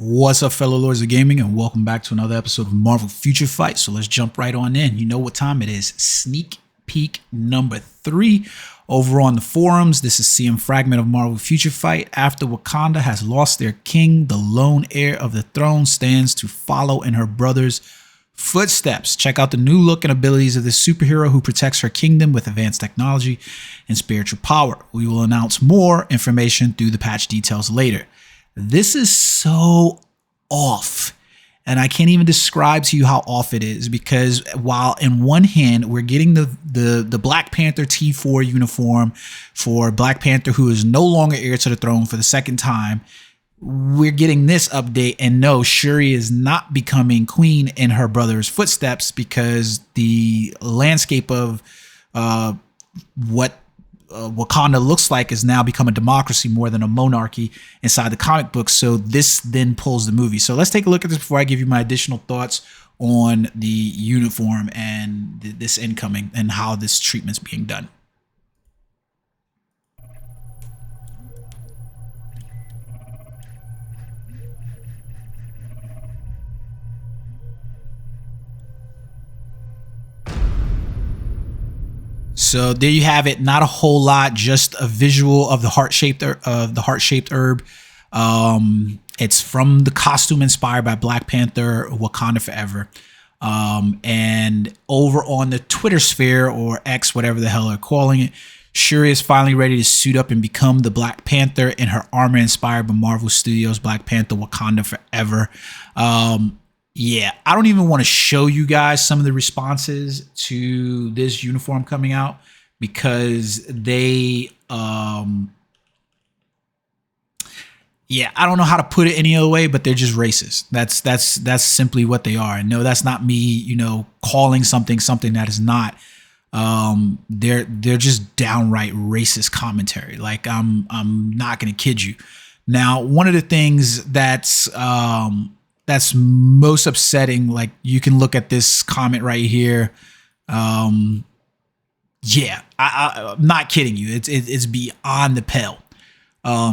What's up, fellow lords of gaming, and welcome back to another episode of Marvel Future Fight. So let's jump right on in. You know what time it is. Sneak peek number 3 over on the forums. This is CM Fragment of Marvel Future Fight. After Wakanda has lost their king, the lone heir of the throne stands to follow in her brother's footsteps. Check out the new look and abilities of this superhero who protects her kingdom with advanced technology and spiritual power. We will announce more information through the patch details later. This is so off, and I can't even describe to you how off it is, because while in one hand we're getting the Black Panther T4 uniform for Black Panther, who is no longer heir to the throne, for the second time, we're getting this update, and no, Shuri is not becoming queen in her brother's footsteps, because the landscape of what Wakanda looks like has now become a democracy more than a monarchy inside the comic books. So this then pulls the movie. So let's take a look at this before I give you my additional thoughts on the uniform and this incoming and how this treatment's being done. So there you have it. Not a whole lot, just a visual of the heart-shaped herb. It's from the costume inspired by Black Panther, Wakanda Forever. And over on the Twitter sphere, or X, whatever the hell they're calling it, Shuri is finally ready to suit up and become the Black Panther in her armor inspired by Marvel Studios' Black Panther, Wakanda Forever. Yeah, I don't even want to show you guys some of the responses to this uniform coming out, because they, yeah, I don't know how to put it any other way, but they're just racist. That's simply what they are. And no, that's not me, you know, calling something that is not. They're just downright racist commentary. Like, I'm not gonna kid you. Now, one of the things that's most upsetting, like, you can look at this comment right here. Yeah, I'm not kidding you. It's beyond the pale.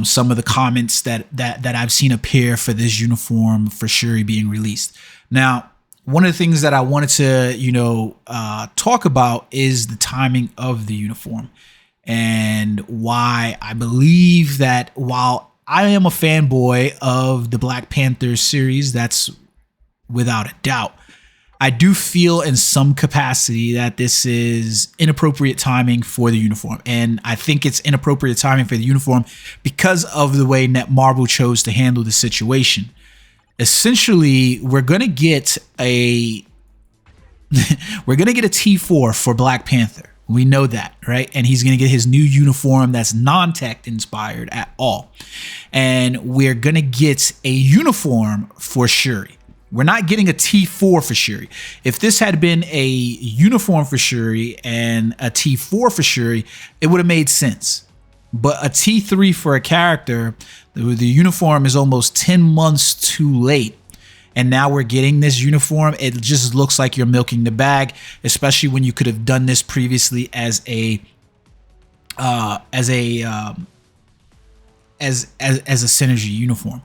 Some of the comments that I've seen appear for this uniform for Shuri being released. Now, one of the things that I wanted to, you know, talk about is the timing of the uniform, and why I believe that while I am a fanboy of the Black Panther series, that's without a doubt, I do feel in some capacity that this is inappropriate timing for the uniform. And I think it's inappropriate timing for the uniform because of the way Marvel chose to handle the situation. Essentially, we're going to get a T4 for Black Panther. We know that, right? And he's going to get his new uniform that's non-tech inspired at all. And we're going to get a uniform for Shuri. We're not getting a T4 for Shuri. If this had been a uniform for Shuri and a T4 for Shuri, it would have made sense. But a T3 for a character, the uniform is almost 10 months too late. And now we're getting this uniform. It just looks like you're milking the bag, especially when you could have done this previously as a synergy uniform.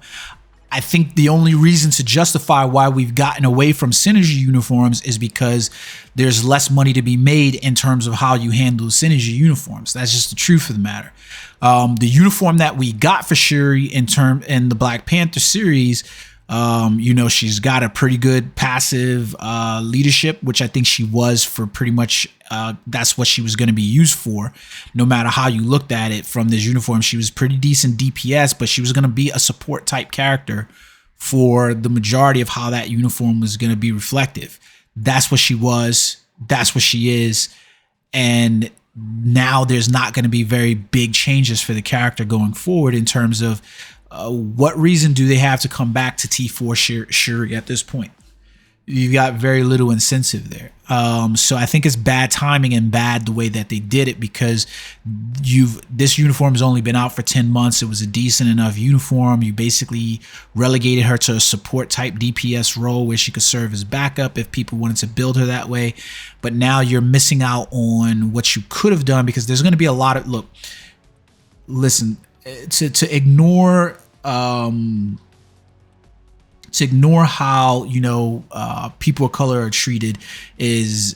I think the only reason to justify why we've gotten away from synergy uniforms is because there's less money to be made in terms of how you handle synergy uniforms. That's just the truth of the matter. The uniform that we got for Shuri in the Black Panther series, you know, she's got a pretty good passive leadership, which I think she was for pretty much, that's what she was going to be used for. No matter how you looked at it from this uniform, she was pretty decent DPS, but she was going to be a support type character for the majority of how that uniform was going to be reflective. That's what she was. That's what she is. And now there's not going to be very big changes for the character going forward in terms of what reason do they have to come back to T4 Shuri at this point? You've got very little incentive there. So I think it's bad timing and bad the way that they did it, because this uniform has only been out for 10 months. It was a decent enough uniform. You basically relegated her to a support type DPS role where she could serve as backup if people wanted to build her that way. But now you're missing out on what you could have done, because there's going to be a lot of, look, listen, to ignore to ignore how, you know, people of color are treated is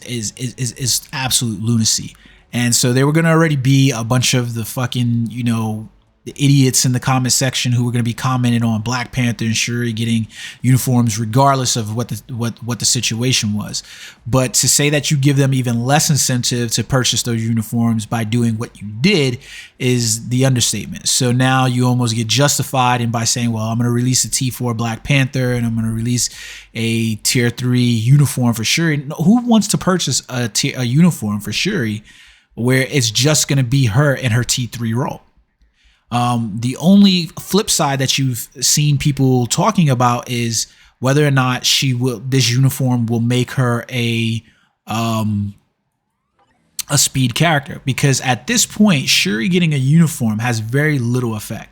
absolute lunacy. And so there were going to already be a bunch of the fucking, you know, the idiots in the comment section who were going to be commenting on Black Panther and Shuri getting uniforms regardless of what the situation was. But to say that you give them even less incentive to purchase those uniforms by doing what you did is the understatement. So now you almost get justified in by saying, well, I'm going to release a T4 Black Panther and I'm going to release a tier 3 uniform for Shuri. Who wants to purchase a uniform for Shuri where it's just going to be her in her T3 role? The only flip side that you've seen people talking about is whether or not this uniform will make her a speed character, because at this point, Shuri getting a uniform has very little effect.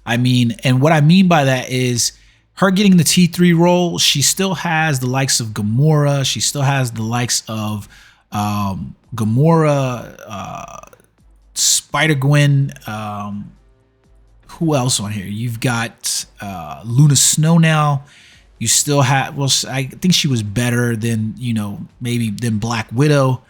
I mean, and what I mean by that is her getting the T3 role, she still has the likes of Gamora. She still has the likes of Gamora, Spider-Gwen, who else on here? You've got Luna Snow now. You still have, well, I think she was better than, you know, maybe than Black Widow.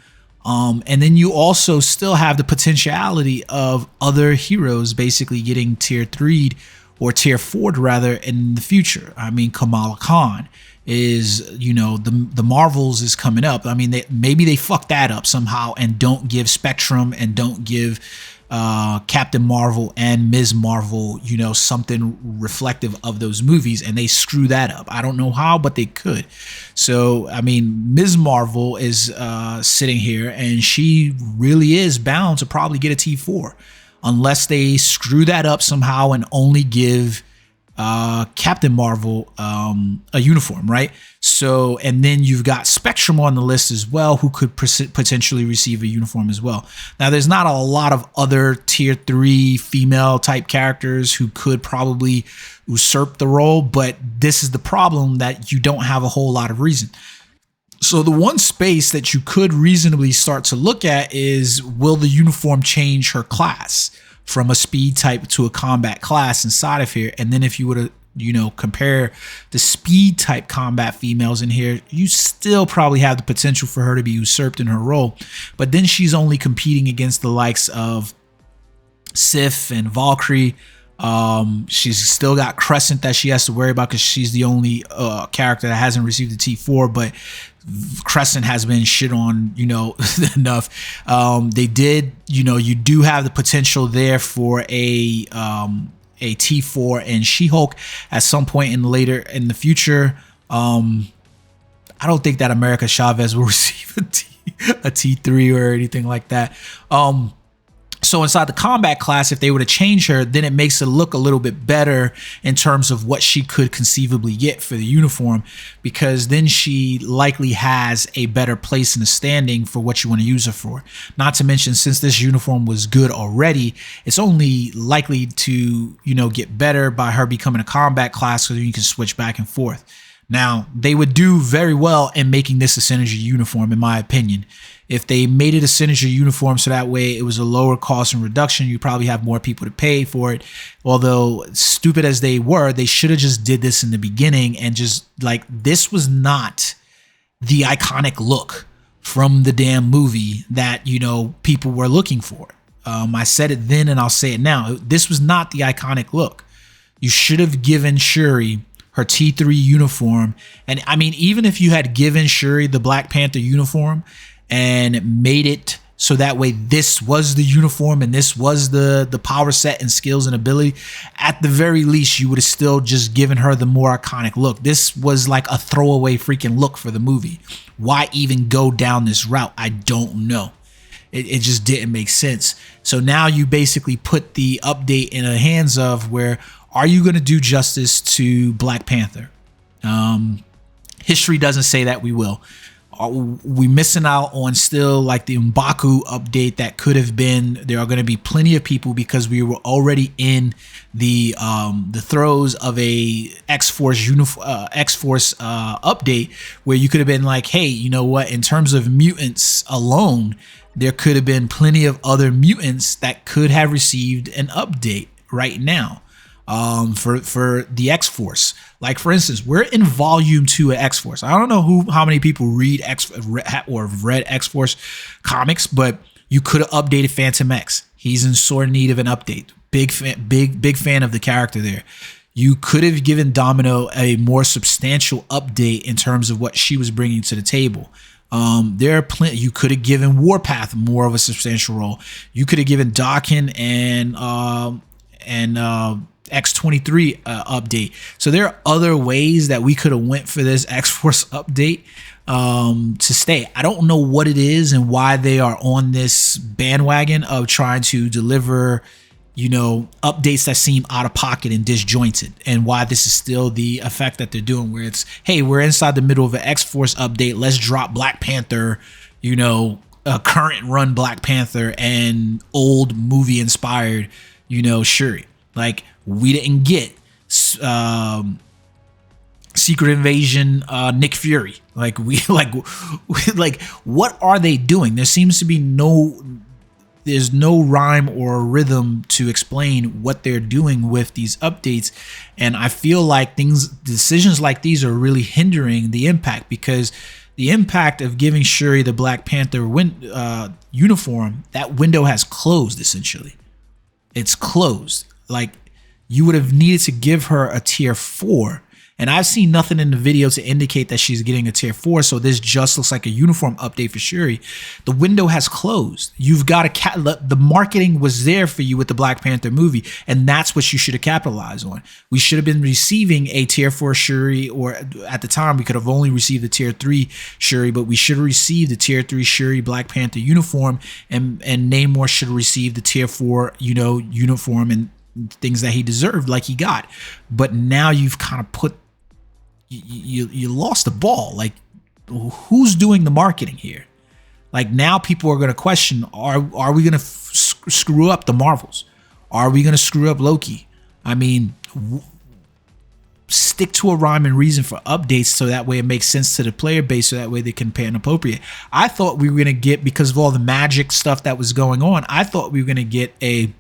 And then you also still have the potentiality of other heroes basically getting tier 3'd or tier 4'd rather in the future. I mean, Kamala Khan is, you know, the Marvels is coming up. I mean, maybe they fuck that up somehow and don't give Spectrum and don't give Captain Marvel and Ms. Marvel, you know, something reflective of those movies, and they screw that up. I don't know how, but they could. So, I mean, Ms. Marvel is sitting here, and she really is bound to probably get a T4 unless they screw that up somehow and only give Captain Marvel a uniform, right? So, and then you've got Spectrum on the list as well, who could potentially receive a uniform as well. Now, there's not a lot of other tier 3 female type characters who could probably usurp the role, but this is the problem, that you don't have a whole lot of reason. So the one space that you could reasonably start to look at is, will the uniform change her class from a speed type to a combat class inside of here? And then if you were to, you know, compare the speed type combat females in here, you still probably have the potential for her to be usurped in her role. But then she's only competing against the likes of Sif and Valkyrie. She's still got Crescent that she has to worry about because she's the only character that hasn't received the T4, but Crescent has been shit on, you know, enough. They did, you know, you do have the potential there for a T4 and She-Hulk at some point later in the future. I don't think that America Chavez will receive a T3 or anything like that. So inside the combat class, if they were to change her, then it makes it look a little bit better in terms of what she could conceivably get for the uniform, because then she likely has a better place in the standing for what you want to use her for. Not to mention, since this uniform was good already, it's only likely to, you know, get better by her becoming a combat class, so you can switch back and forth. Now, they would do very well in making this a synergy uniform, in my opinion. If they made it a synergy uniform so that way it was a lower cost and reduction, you probably have more people to pay for it. Although, stupid as they were, they should have just did this in the beginning and just, like, this was not the iconic look from the damn movie that, you know, people were looking for. I said it then and I'll say it now. This was not the iconic look. You should have given Shuri her T3 uniform. And I mean, even if you had given Shuri the Black Panther uniform and made it so that way this was the uniform and this was the power set and skills and ability, at the very least, you would have still just given her the more iconic look. This was like a throwaway freaking look for the movie. Why even go down this route? I don't know. It just didn't make sense. So now you basically put the update in the hands of where, are you going to do justice to Black Panther? History doesn't say that we will. Are we missing out on still like the M'Baku update that could have been? There are going to be plenty of people, because we were already in the throes of a X-Force update where you could have been like, hey, you know what? In terms of mutants alone, there could have been plenty of other mutants that could have received an update right now. for the X-Force. Like, for instance, we're in volume 2 of X-Force. I don't know how many people read or read X-Force comics, but you could have updated Phantom X. He's in sore need of an update. Big fan of the character there. You could have given Domino a more substantial update in terms of what she was bringing to the table. There are plenty. You could have given Warpath more of a substantial role. You could have given Dakin and X23 update. So there are other ways that we could have went for this X-Force update to stay. I don't know what it is and why they are on this bandwagon of trying to deliver, you know, updates that seem out of pocket and disjointed, and why this is still the effect that they're doing, where it's, hey, we're inside the middle of an X-Force update, let's drop Black Panther, you know, a current run Black Panther and old movie inspired, you know, Shuri. Like, we didn't get Secret Invasion Nick Fury. Like, what are they doing? There seems to be there's no rhyme or rhythm to explain what they're doing with these updates. And I feel like decisions like these are really hindering the impact, because the impact of giving Shuri the Black Panther uniform, that window has closed essentially. It's closed. Like, you would have needed to give her a tier 4. And I've seen nothing in the video to indicate that she's getting a tier 4. So this just looks like a uniform update for Shuri. The window has closed. You've got the marketing was there for you with the Black Panther movie. And that's what you should have capitalized on. We should have been receiving a tier 4 Shuri, or at the time we could have only received the tier 3 Shuri, but we should have received the tier 3 Shuri Black Panther uniform, and Namor should have received the tier 4, you know, uniform and things that he deserved, like he got. But now you've kind of put, you lost the ball. Like, who's doing the marketing here? Like, now people are going to question, are we going to screw up the Marvels? Are we going to screw up Loki? I mean, stick to a rhyme and reason for updates, so that way it makes sense to the player base, so that way they can pay an appropriate. I thought we were going to get, because of all the magic stuff that was going on, I thought we were going to get a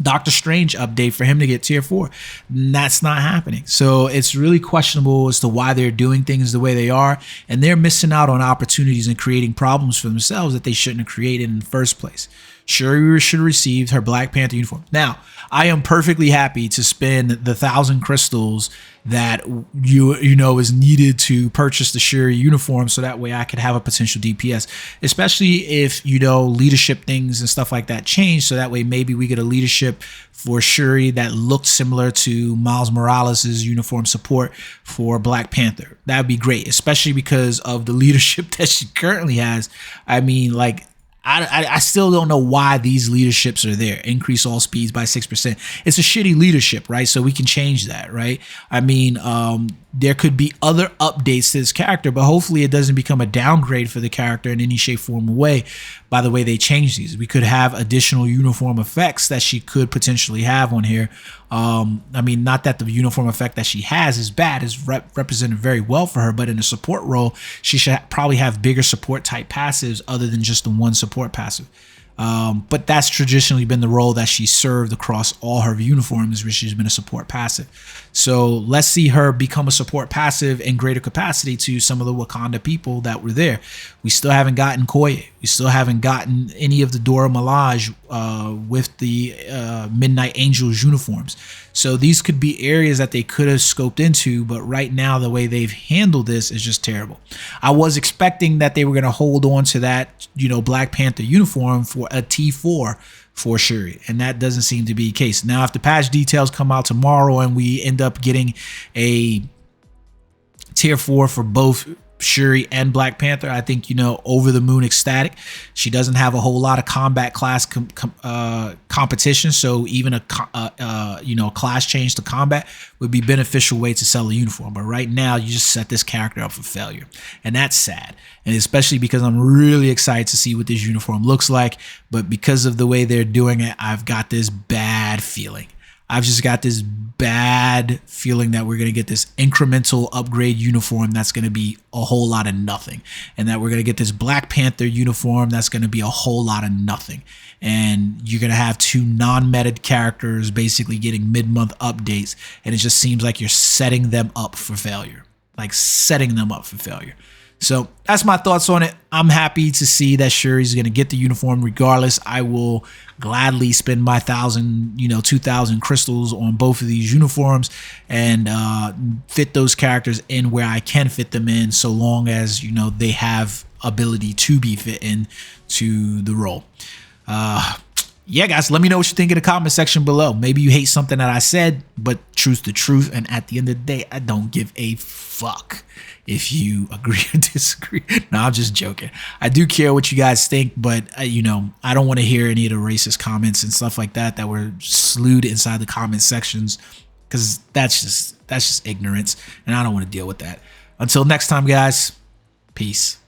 Doctor Strange update for him to get tier 4. That's not happening. So it's really questionable as to why they're doing things the way they are, and they're missing out on opportunities and creating problems for themselves that they shouldn't have created in the first place. Shuri should have received her Black Panther uniform. Now, I am perfectly happy to spend the 1,000 crystals that you know is needed to purchase the Shuri uniform, so that way I could have a potential DPS, especially if, you know, leadership things and stuff like that change, so that way maybe we get a leadership for Shuri that looked similar to Miles Morales' uniform support for Black Panther. That would be great, especially because of the leadership that she currently has. I mean, like, I still don't know why these leaderships are there. Increase all speeds by 6%. It's a shitty leadership, right? So we can change that, right? I mean, there could be other updates to this character, but hopefully it doesn't become a downgrade for the character in any shape, form, or way by the way they change these. We could have additional uniform effects that she could potentially have on here. I mean, not that the uniform effect that she has is bad, is represented very well for her, but in a support role, she should probably have bigger support type passives other than just the one support passive. But that's traditionally been the role that she served across all her uniforms, which she's been a support passive. So let's see her become a support passive in greater capacity to some of the Wakanda people that were there. We still haven't gotten Koye. We still haven't gotten any of the Dora Milaje with the Midnight Angels uniforms. So these could be areas that they could have scoped into, but right now the way they've handled this is just terrible. I was expecting that they were going to hold on to that, you know, Black Panther uniform for a T4 for Shuri, and that doesn't seem to be the case. Now, if the patch details come out tomorrow and we end up getting a tier 4 for both Shuri and Black Panther, I think, you know, over the moon ecstatic. She doesn't have a whole lot of combat class competition, so even a you know, class change to combat would be beneficial way to sell a uniform. But right now, you just set this character up for failure, and that's sad. And especially because I'm really excited to see what this uniform looks like, but because of the way they're doing it, I've got this bad feeling. I've just got this bad feeling that we're going to get this incremental upgrade uniform that's going to be a whole lot of nothing, and that we're going to get this Black Panther uniform that's going to be a whole lot of nothing, and you're going to have two non-meted characters basically getting mid-month updates, and it just seems like you're setting them up for failure, like setting them up for failure. So that's my thoughts on it. I'm happy to see that Shuri's going to get the uniform regardless. I will gladly spend my 1,000, 2,000 crystals on both of these uniforms and fit those characters in where I can fit them in, so long as, they have ability to be fit into the role. Yeah, guys, let me know what you think in the comment section below. Maybe you hate something that I said, but truth's the truth. And at the end of the day, I don't give a fuck if you agree or disagree. No, I'm just joking. I do care what you guys think, but I don't want to hear any of the racist comments and stuff like that were slewed inside the comment sections, because that's just ignorance, and I don't want to deal with that. Until next time, guys, peace.